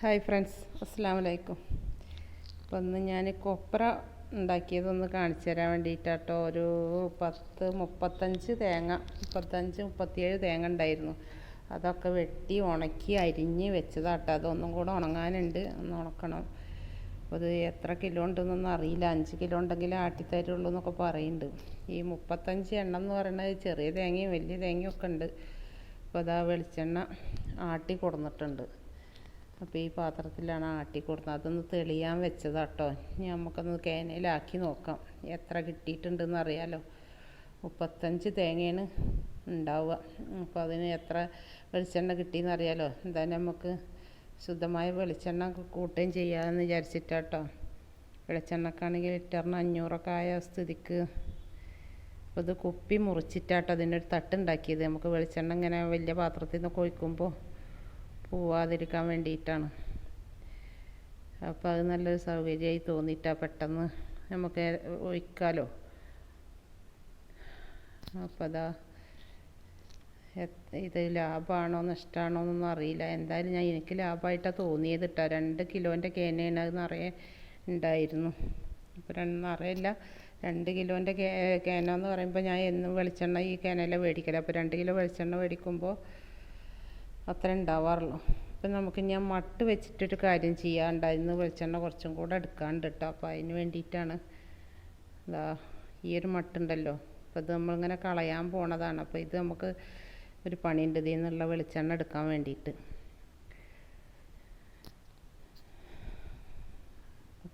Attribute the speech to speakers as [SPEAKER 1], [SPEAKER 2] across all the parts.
[SPEAKER 1] Hi friends, അസ്സലാമു അലൈക്കും. അപ്പോൾ ഇന്ന് ഞാൻ കൊപ്ര ഉണ്ടാക്കിയതൊന്ന് കാണിച്ചു തരാൻ വേണ്ടിയിട്ടാട്ടോ. ഒരു 35 തേങ്ങ, 37 തേങ്ങ ഉണ്ടായിരുന്നു. അതൊക്കെ വെട്ടി ഉണക്കി അരിഞ്ഞ് വെച്ചതാട്ടോ. അതൊന്നും കൂടെ ഉണങ്ങാനുണ്ട്, ഒന്ന് ഉണക്കണം. അപ്പോൾ അത് എത്ര കിലോ ഉണ്ടെന്നൊന്നും അറിയില്ല. 5 കിലോ ഉണ്ടെങ്കിൽ ആട്ടിത്തരുള്ളൂ എന്നൊക്കെ പറയുന്നുണ്ട്. ഈ 35 എണ്ണം എന്ന് പറയുന്നത് ചെറിയ തേങ്ങയും വലിയ തേങ്ങയും ഒക്കെ ഉണ്ട്. അപ്പോൾ അതാ വെളിച്ചെണ്ണ ആട്ടി കൊടുന്നിട്ടുണ്ട്. അപ്പോൾ ഈ പാത്രത്തിലാണ് ആട്ടി കൊടുത്തത്. അതൊന്ന് തെളിയാൻ വെച്ചതാട്ടോ. ഇനി നമുക്കൊന്ന് കേനയിലാക്കി നോക്കാം എത്ര കിട്ടിയിട്ടുണ്ടെന്ന് അറിയാമല്ലോ. 35 തേങ്ങയാണ് ഉണ്ടാവുക. അപ്പോൾ അതിന് എത്ര വെളിച്ചെണ്ണ കിട്ടിയെന്ന് അറിയാമല്ലോ. എന്തായാലും നമുക്ക് ശുദ്ധമായ വെളിച്ചെണ്ണ കൂട്ടുകയും ചെയ്യാമെന്ന് വിചാരിച്ചിട്ടാട്ടോ. വെളിച്ചെണ്ണക്കാണെങ്കിൽ ലിറ്ററിന് 500 ആയ സ്ഥിതിക്ക് അപ്പോൾ ഇത് കുപ്പി മുറിച്ചിട്ടാട്ടോ അതിൻ്റെ ഒരു തട്ടുണ്ടാക്കിയത്. നമുക്ക് വെളിച്ചെണ്ണ ഇങ്ങനെ വലിയ പാത്രത്തിൽ നിന്ന് ഒഴിക്കുമ്പോൾ പോവാതിരിക്കാൻ വേണ്ടിയിട്ടാണ്. അപ്പോൾ അത് നല്ലൊരു സൗകര്യമായി തോന്നിയിട്ടാണ്. പെട്ടെന്ന് നമുക്ക് ഒഴിക്കാമല്ലോ. അപ്പോൾ അതാ ഇത് ലാഭമാണോ നഷ്ടമാണോ എന്നൊന്നും അറിയില്ല. എന്തായാലും എനിക്ക് ലാഭമായിട്ടാണ് തോന്നിയത് കേട്ടോ. 2 കിലോൻ്റെ കേനയാണ് അത് നിറയെ ഉണ്ടായിരുന്നു. അപ്പോൾ നിറയില്ല, 2 കിലോൻ്റെ കേന എന്ന് പറയുമ്പോൾ ഞാൻ എന്നും വെളിച്ചെണ്ണ ഈ കേനയില മേടിക്കല. അപ്പോൾ 2 കിലോ വെളിച്ചെണ്ണ മേടിക്കുമ്പോൾ അത്ര ഉണ്ടാവാറുള്ളൂ. അപ്പം നമുക്ക് ഞാൻ മട്ട് വെച്ചിട്ടൊരു കാര്യം ചെയ്യാനുണ്ടായിരുന്നു. വെളിച്ചെണ്ണ കുറച്ചും കൂടെ എടുക്കാണ്ട് കേട്ടോ. അപ്പോൾ അതിന് വേണ്ടിയിട്ടാണ് ഇതാ ഈ ഒരു മട്ടുണ്ടല്ലോ. അപ്പോൾ ഇത് നമ്മളിങ്ങനെ കളയാൻ പോണതാണ്. അപ്പോൾ ഇത് നമുക്ക് ഒരു പണിയുണ്ട് ഇതിൽ നിന്നുള്ള വെളിച്ചെണ്ണ എടുക്കാൻ വേണ്ടിയിട്ട്.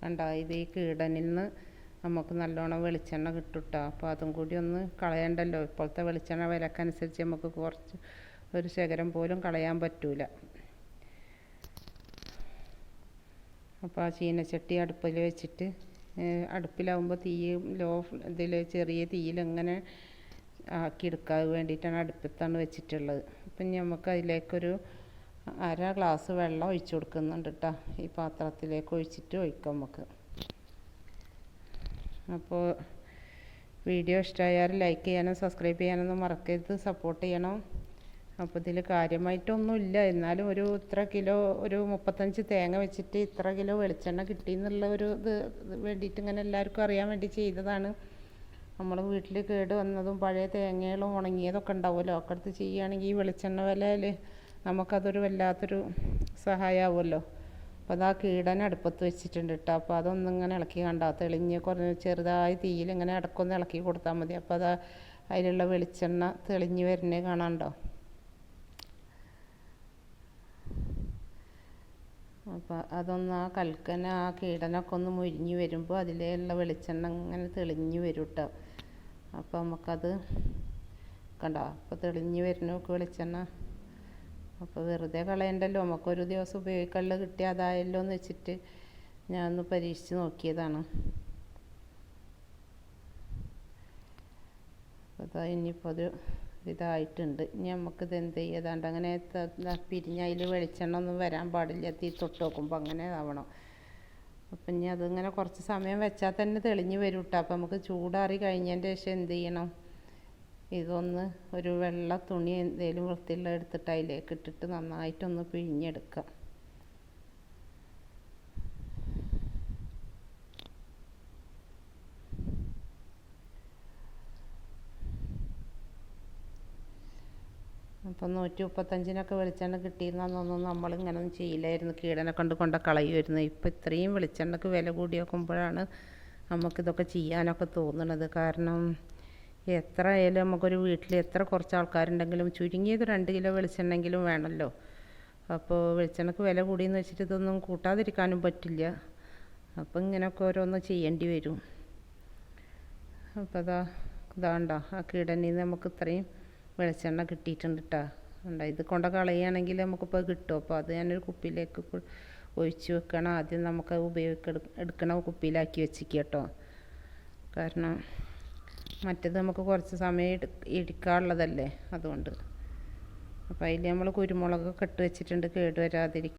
[SPEAKER 1] കണ്ട, ഇത് ഈ കീടനിൽ നിന്ന് നമുക്ക് നല്ലോണം വെളിച്ചെണ്ണ കിട്ടും കേട്ടോ. അപ്പോൾ അതും കൂടി ഒന്ന് കളയണ്ടല്ലോ. ഇപ്പോഴത്തെ വെളിച്ചെണ്ണ വിലക്കനുസരിച്ച് നമുക്ക് കുറച്ച് ഒരു ശകലം പോലും കളയാൻ പറ്റൂല. അപ്പോൾ ആ ചീനച്ചട്ടി അടുപ്പിൽ വെച്ചിട്ട്, അടുപ്പിലാവുമ്പോൾ തീ ഇതിൽ ചെറിയ തീയിൽ എങ്ങനെ ആക്കിയെടുക്കാൻ വേണ്ടിയിട്ടാണ് അടുപ്പത്താണ് വെച്ചിട്ടുള്ളത്. അപ്പം നമുക്ക് അതിലേക്കൊരു 1/2 ഗ്ലാസ് വെള്ളം ഒഴിച്ചു കൊടുക്കുന്നുണ്ട് കേട്ടോ. ഈ പാത്രത്തിലേക്ക് ഒഴിച്ചിട്ട് ഒഴിക്കാം നമുക്ക്. അപ്പോൾ വീഡിയോ ഇഷ്ടമായാൽ ലൈക്ക് ചെയ്യാനും സബ്സ്ക്രൈബ് ചെയ്യാനൊന്നും മറക്കരുത്, സപ്പോർട്ട് ചെയ്യണം. അപ്പോൾ ഇതിൽ കാര്യമായിട്ടൊന്നുമില്ല, എന്നാലും ഇത്ര കിലോ, ഒരു 35 തേങ്ങ വെച്ചിട്ട് ഇത്ര കിലോ വെളിച്ചെണ്ണ കിട്ടിയെന്നുള്ള ഒരു ഇത് വേണ്ടിയിട്ട് ഇങ്ങനെ എല്ലാവർക്കും അറിയാൻ വേണ്ടി ചെയ്തതാണ്. നമ്മൾ വീട്ടിൽ കേട് വന്നതും പഴയ തേങ്ങകളും ഉണങ്ങിയതൊക്കെ ഉണ്ടാവുമല്ലോ, ഒക്കെ അടുത്ത് ചെയ്യുകയാണെങ്കിൽ ഈ വെളിച്ചെണ്ണ വിലയിൽ നമുക്കതൊരു വല്ലാത്തൊരു സഹായമാവുമല്ലോ. അപ്പോൾ അത് ആ കീടനെ അടുപ്പത്ത് വെച്ചിട്ടുണ്ട് കേട്ടോ. അപ്പോൾ അതൊന്നിങ്ങനെ ഇളക്കി കണ്ടാൽ തെളിഞ്ഞ് കുറഞ്ഞ് ചെറുതായി തീയിൽ ഇങ്ങനെ ഇടക്കൊന്ന് ഇളക്കി കൊടുത്താൽ മതി. അപ്പോൾ അത് അതിലുള്ള വെളിച്ചെണ്ണ തെളിഞ്ഞ് വരുന്നേ കാണാണ്ടോ. അപ്പോൾ അതൊന്ന് ആ കൽക്കന ആ കീടനൊക്കെ ഒന്ന് മുരിഞ്ഞ് വരുമ്പോൾ അതിലുള്ള വെളിച്ചെണ്ണ ഇങ്ങനെ തെളിഞ്ഞ് വരും കേട്ടോ. അപ്പോൾ നമുക്കത് കണ്ടോ, അപ്പോൾ തെളിഞ്ഞ് വരുന്ന വെളിച്ചെണ്ണ. അപ്പോൾ വെറുതെ കളയണ്ടല്ലോ, നമുക്കൊരു ദിവസം ഉപയോഗിക്കാനുള്ള കിട്ടിയ അതായല്ലോ എന്ന് വെച്ചിട്ട് ഞാനൊന്ന് പരീക്ഷിച്ച് നോക്കിയതാണ്. അപ്പോൾ ഇനിയിപ്പോൾ അത് ഇതായിട്ടുണ്ട്. ഇനി നമുക്കിത് എന്ത് ചെയ്യതാണ്ട് അങ്ങനെ പിരിഞ്ഞ് അതിൽ വെളിച്ചെണ്ണ ഒന്നും വരാൻ പാടില്ല. തീ തൊട്ട് നോക്കുമ്പോൾ അങ്ങനെ ആവണം. അപ്പം ഇനി അതിങ്ങനെ കുറച്ച് സമയം വെച്ചാൽ തന്നെ തെളിഞ്ഞ് വരും കേട്ടോ. അപ്പം നമുക്ക് ചൂടാറി കഴിഞ്ഞതിൻ്റെ ശേഷം എന്ത് ചെയ്യണം, ഇതൊന്ന് ഒരു വെള്ള തുണി എന്തെങ്കിലും വൃത്തിയുള്ള എടുത്തിട്ട് അതിലേക്ക് ഇട്ടിട്ട് നന്നായിട്ടൊന്ന് പിഴിഞ്ഞെടുക്കുക. അപ്പം 135-നൊക്കെ വെളിച്ചെണ്ണ കിട്ടിയിരുന്നൊന്നും നമ്മളിങ്ങനൊന്നും ചെയ്യില്ലായിരുന്നു. കീടനെ കൊണ്ട് കളയുമായിരുന്നു. ഇപ്പം ഇത്രയും വെളിച്ചെണ്ണക്ക് വില കൂടി നോക്കുമ്പോഴാണ് നമുക്കിതൊക്കെ ചെയ്യാനൊക്കെ തോന്നുന്നത്. കാരണം എത്ര ആയാലും നമുക്കൊരു വീട്ടിൽ എത്ര കുറച്ച് ആൾക്കാരുണ്ടെങ്കിലും ചുരുങ്ങിയത് 2 കിലോ വെളിച്ചെണ്ണെങ്കിലും വേണമല്ലോ. അപ്പോൾ വെളിച്ചെണ്ണക്ക് വില കൂടിയെന്ന് വെച്ചിട്ട് ഇതൊന്നും കൂട്ടാതിരിക്കാനും പറ്റില്ല. അപ്പം ഇങ്ങനെയൊക്കെ ഓരോന്ന് ചെയ്യേണ്ടി വരും. അപ്പോൾ ഇതാണ്ടോ ആ കീടനിൽ നിന്ന് നമുക്ക് ഇത്രയും വെളിച്ചെണ്ണ കിട്ടിയിട്ടുണ്ട് കേട്ടോ. ഇത് കൊണ്ട് കളയുകയാണെങ്കിൽ നമുക്കിപ്പോൾ കിട്ടും. അപ്പോൾ അത് ഞാനൊരു കുപ്പിയിലേക്ക് ഒഴിച്ച് വെക്കണം. ആദ്യം നമുക്ക് എടുക്കണ കുപ്പിയിലാക്കി വെച്ചിരിക്കുക കേട്ടോ. കാരണം മറ്റേത് നമുക്ക് കുറച്ച് സമയം ഇടിക്കാനുള്ളതല്ലേ, അതുകൊണ്ട്. അപ്പോൾ അതിൽ നമ്മൾ കുരുമുളകൊക്കെ ഇട്ട് വെച്ചിട്ടുണ്ട് കേട് വരാതിരിക്കും.